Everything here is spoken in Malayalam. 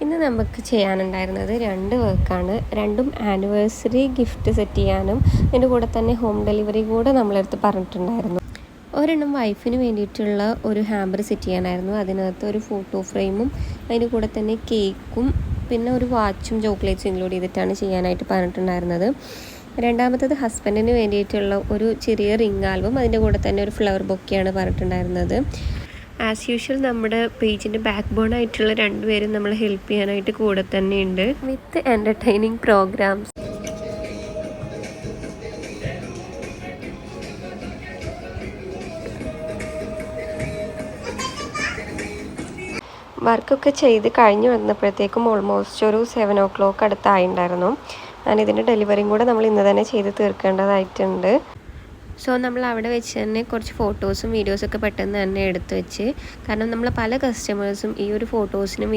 ഇന്ന് നമുക്ക് ചെയ്യാനുണ്ടായിരുന്നത് 2 വർക്കാണ്. രണ്ടും ആനിവേഴ്സറി ഗിഫ്റ്റ് സെറ്റ് ചെയ്യാനും അതിൻ്റെ കൂടെ തന്നെ ഹോം ഡെലിവറി കൂടെ നമ്മളടുത്ത് പറഞ്ഞിട്ടുണ്ടായിരുന്നു. ഒരെണ്ണം വൈഫിന് വേണ്ടിയിട്ടുള്ള ഒരു ഹാമ്പർ സെറ്റ് ചെയ്യാനായിരുന്നു. അതിനകത്ത് ഒരു ഫോട്ടോ ഫ്രെയിമും അതിൻ്റെ കൂടെ തന്നെ കേക്കും പിന്നെ ഒരു വാച്ചും ചോക്ലേറ്റ്സും ഇൻക്ലൂഡ് ചെയ്തിട്ടാണ് ചെയ്യാനായിട്ട് പറഞ്ഞിട്ടുണ്ടായിരുന്നത്. രണ്ടാമത്തത് ഹസ്ബൻഡിന് വേണ്ടിയിട്ടുള്ള ഒരു ചെറിയ റിംഗ് ആൽബം അതിൻ്റെ കൂടെ തന്നെ ഒരു ഫ്ലവർ ബൊക്കെയാണ് പറഞ്ഞിട്ടുണ്ടായിരുന്നത്. ആസ് യൂഷ്വൽ നമ്മുടെ പേജിൻ്റെ ബാക്ക് ബോൺ ആയിട്ടുള്ള രണ്ടുപേരും നമ്മൾ ഹെൽപ്പ് ചെയ്യാനായിട്ട് കൂടെ തന്നെയുണ്ട് വിത്ത് എൻ്റർടൈനിങ് പ്രോഗ്രാംസ്. വർക്കൊക്കെ ചെയ്ത് കഴിഞ്ഞ് വന്നപ്പോഴത്തേക്കും ഓൾമോസ്റ്റ് ഒരു 7 o'clock അടുത്തായിട്ടുണ്ടായിരുന്നു. ഇതിൻ്റെ ഡെലിവറിയും കൂടെ നമ്മൾ ഇന്ന് തന്നെ ചെയ്ത് തീർക്കേണ്ടതായിട്ടുണ്ട്. സോ നമ്മൾ അവിടെ വെച്ച് തന്നെ കുറച്ച് ഫോട്ടോസും വീഡിയോസൊക്കെ പെട്ടെന്ന് തന്നെ എടുത്ത് വെച്ച്, കാരണം നമ്മൾ പല കസ്റ്റമേഴ്സും ഈ ഒരു ഫോട്ടോസിനും വീഡിയോസിനും